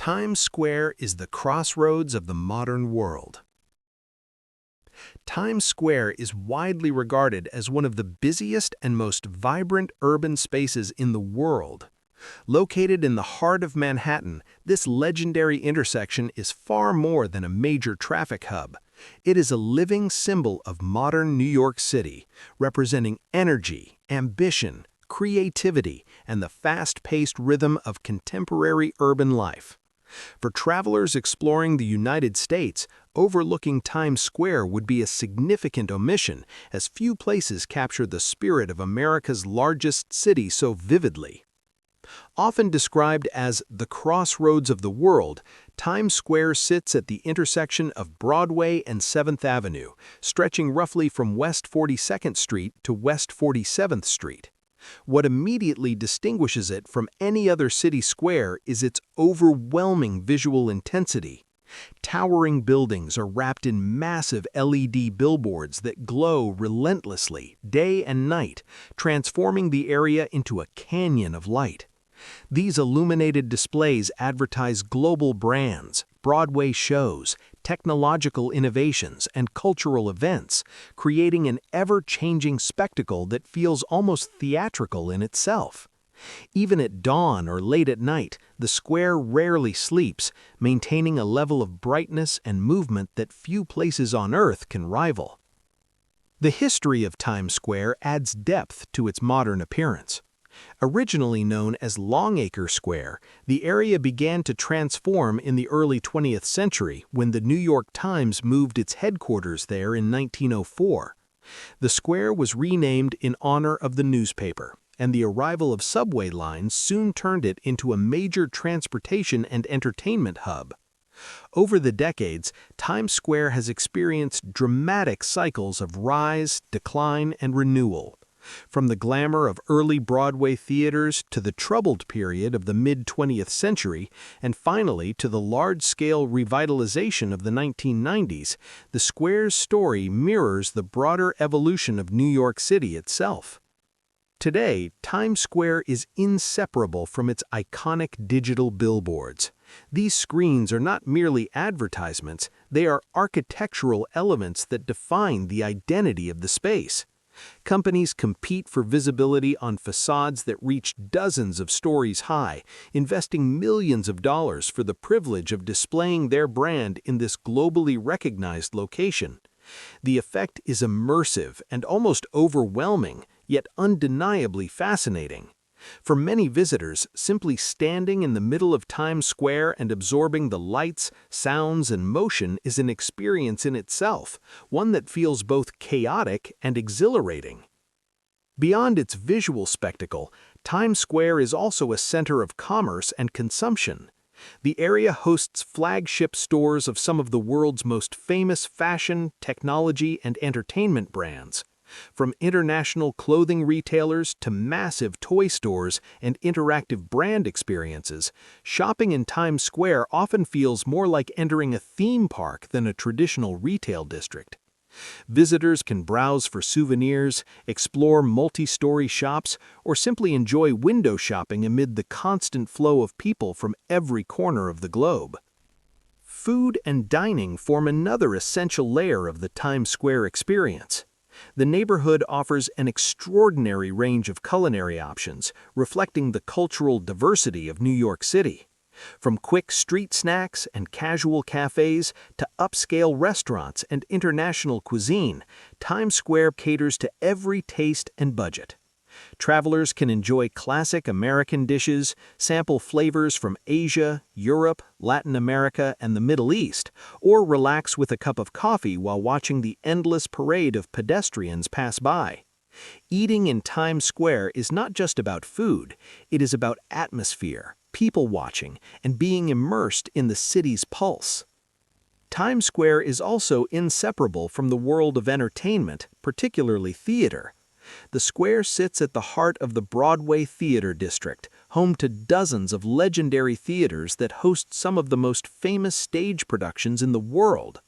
Times Square is the crossroads of the modern world. Times Square is widely regarded as one of the busiest and most vibrant urban spaces in the world. Located in the heart of Manhattan, this legendary intersection is far more than a major traffic hub. It is a living symbol of modern New York City, representing energy, ambition, creativity, and the fast-paced rhythm of contemporary urban life. For travelers exploring the United States, overlooking Times Square would be a significant omission, as few places capture the spirit of America's largest city so vividly. Often described as the crossroads of the world, Times Square sits at the intersection of Broadway and 7th Avenue, stretching roughly from West 42nd Street to West 47th Street. What immediately distinguishes it from any other city square is its overwhelming visual intensity. Towering buildings are wrapped in massive LED billboards that glow relentlessly, day and night, transforming the area into a canyon of light. These illuminated displays advertise global brands, Broadway shows, technological innovations, and cultural events, creating an ever-changing spectacle that feels almost theatrical in itself. Even at dawn or late at night, the square rarely sleeps, maintaining a level of brightness and movement that few places on Earth can rival. The history of Times Square adds depth to its modern appearance. Originally known as Longacre Square, the area began to transform in the early 20th century when the New York Times moved its headquarters there in 1904. The square was renamed in honor of the newspaper, and the arrival of subway lines soon turned it into a major transportation and entertainment hub. Over the decades, Times Square has experienced dramatic cycles of rise, decline, and renewal. From the glamour of early Broadway theaters to the troubled period of the mid-20th century, and finally to the large-scale revitalization of the 1990s, the square's story mirrors the broader evolution of New York City itself. Today, Times Square is inseparable from its iconic digital billboards. These screens are not merely advertisements, they are architectural elements that define the identity of the space. Companies compete for visibility on facades that reach dozens of stories high, investing millions of dollars for the privilege of displaying their brand in this globally recognized location. The effect is immersive and almost overwhelming, yet undeniably fascinating. For many visitors, simply standing in the middle of Times Square and absorbing the lights, sounds, and motion is an experience in itself, one that feels both chaotic and exhilarating. Beyond its visual spectacle, Times Square is also a center of commerce and consumption. The area hosts flagship stores of some of the world's most famous fashion, technology, and entertainment brands. From international clothing retailers to massive toy stores and interactive brand experiences, shopping in Times Square often feels more like entering a theme park than a traditional retail district. Visitors can browse for souvenirs, explore multi-story shops, or simply enjoy window shopping amid the constant flow of people from every corner of the globe. Food and dining form another essential layer of the Times Square experience. The neighborhood offers an extraordinary range of culinary options, reflecting the cultural diversity of New York City. From quick street snacks and casual cafes to upscale restaurants and international cuisine, Times Square caters to every taste and budget. Travelers can enjoy classic American dishes, sample flavors from Asia, Europe, Latin America, and the Middle East, or relax with a cup of coffee while watching the endless parade of pedestrians pass by. Eating in Times Square is not just about food, it is about atmosphere, people watching, and being immersed in the city's pulse. Times Square is also inseparable from the world of entertainment, particularly theater. The square sits at the heart of the Broadway Theater District, home to dozens of legendary theaters that host some of the most famous stage productions in the world.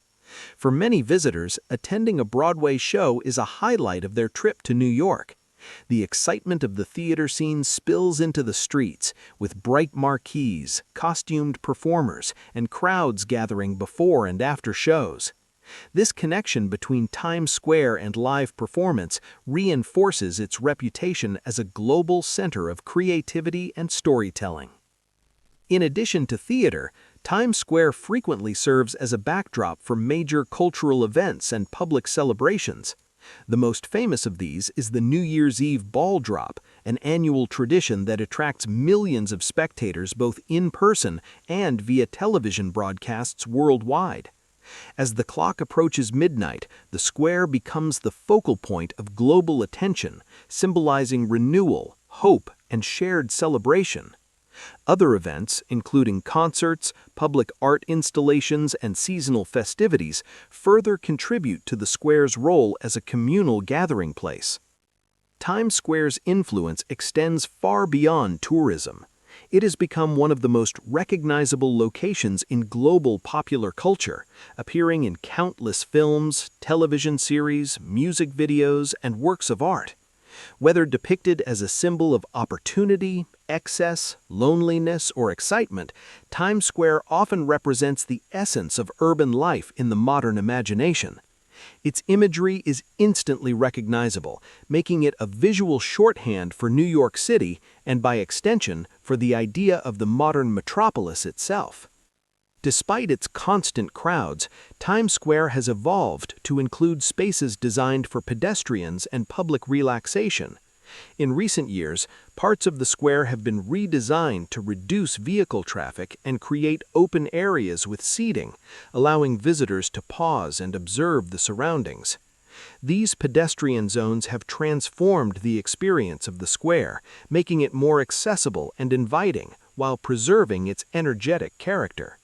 For many visitors, attending a Broadway show is a highlight of their trip to New York. The excitement of the theater scene spills into the streets, with bright marquees, costumed performers, and crowds gathering before and after shows. This connection between Times Square and live performance reinforces its reputation as a global center of creativity and storytelling. In addition to theater, Times Square frequently serves as a backdrop for major cultural events and public celebrations. The most famous of these is the New Year's Eve ball drop, an annual tradition that attracts millions of spectators both in person and via television broadcasts worldwide. As the clock approaches midnight, the square becomes the focal point of global attention, symbolizing renewal, hope, and shared celebration. Other events, including concerts, public art installations, and seasonal festivities, further contribute to the square's role as a communal gathering place. Times Square's influence extends far beyond tourism. It has become one of the most recognizable locations in global popular culture, appearing in countless films, television series, music videos, and works of art. Whether depicted as a symbol of opportunity, excess, loneliness, or excitement, Times Square often represents the essence of urban life in the modern imagination. Its imagery is instantly recognizable, making it a visual shorthand for New York City and, by extension, for the idea of the modern metropolis itself. Despite its constant crowds, Times Square has evolved to include spaces designed for pedestrians and public relaxation. In recent years, parts of the square have been redesigned to reduce vehicle traffic and create open areas with seating, allowing visitors to pause and observe the surroundings. These pedestrian zones have transformed the experience of the square, making it more accessible and inviting while preserving its energetic character.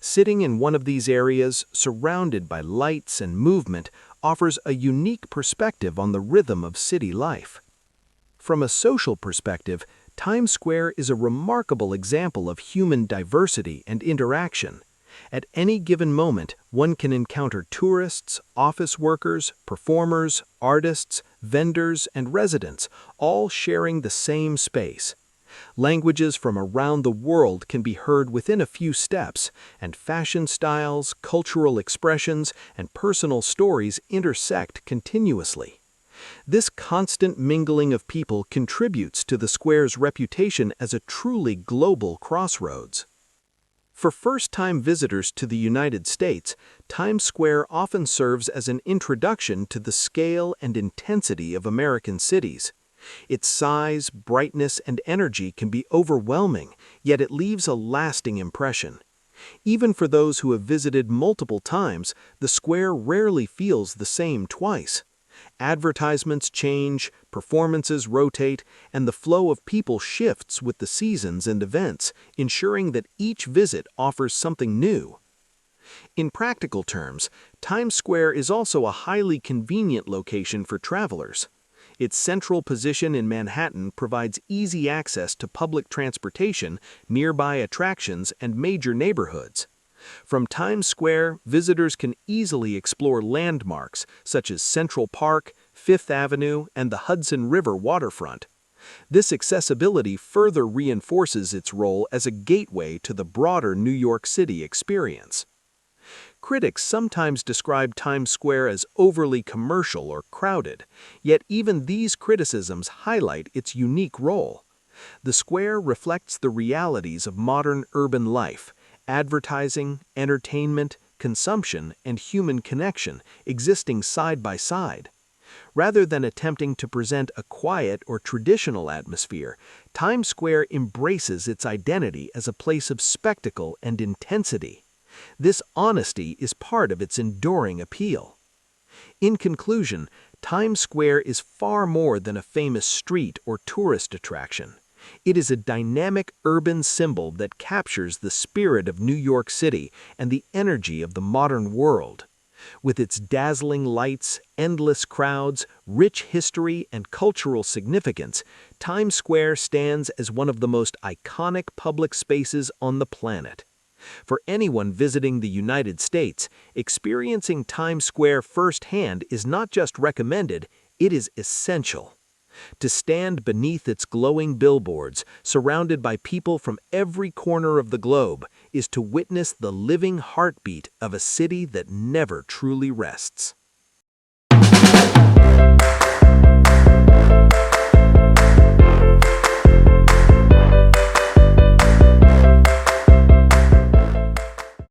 Sitting in one of these areas, surrounded by lights and movement, offers a unique perspective on the rhythm of city life. From a social perspective, Times Square is a remarkable example of human diversity and interaction. At any given moment, one can encounter tourists, office workers, performers, artists, vendors, and residents, all sharing the same space. Languages from around the world can be heard within a few steps, and fashion styles, cultural expressions, and personal stories intersect continuously. This constant mingling of people contributes to the square's reputation as a truly global crossroads. For first-time visitors to the United States, Times Square often serves as an introduction to the scale and intensity of American cities. Its size, brightness, and energy can be overwhelming, yet it leaves a lasting impression. Even for those who have visited multiple times, the square rarely feels the same twice. Advertisements change, performances rotate, and the flow of people shifts with the seasons and events, ensuring that each visit offers something new. In practical terms, Times Square is also a highly convenient location for travelers. Its central position in Manhattan provides easy access to public transportation, nearby attractions, and major neighborhoods. From Times Square, visitors can easily explore landmarks such as Central Park, Fifth Avenue, and the Hudson River waterfront. This accessibility further reinforces its role as a gateway to the broader New York City experience. Critics sometimes describe Times Square as overly commercial or crowded, yet even these criticisms highlight its unique role. The square reflects the realities of modern urban life: advertising, entertainment, consumption, and human connection existing side by side. Rather than attempting to present a quiet or traditional atmosphere, Times Square embraces its identity as a place of spectacle and intensity. This honesty is part of its enduring appeal. In conclusion, Times Square is far more than a famous street or tourist attraction. It is a dynamic urban symbol that captures the spirit of New York City and the energy of the modern world. With its dazzling lights, endless crowds, rich history, and cultural significance, Times Square stands as one of the most iconic public spaces on the planet. For anyone visiting the United States, experiencing Times Square firsthand is not just recommended, it is essential. To stand beneath its glowing billboards, surrounded by people from every corner of the globe, is to witness the living heartbeat of a city that never truly rests.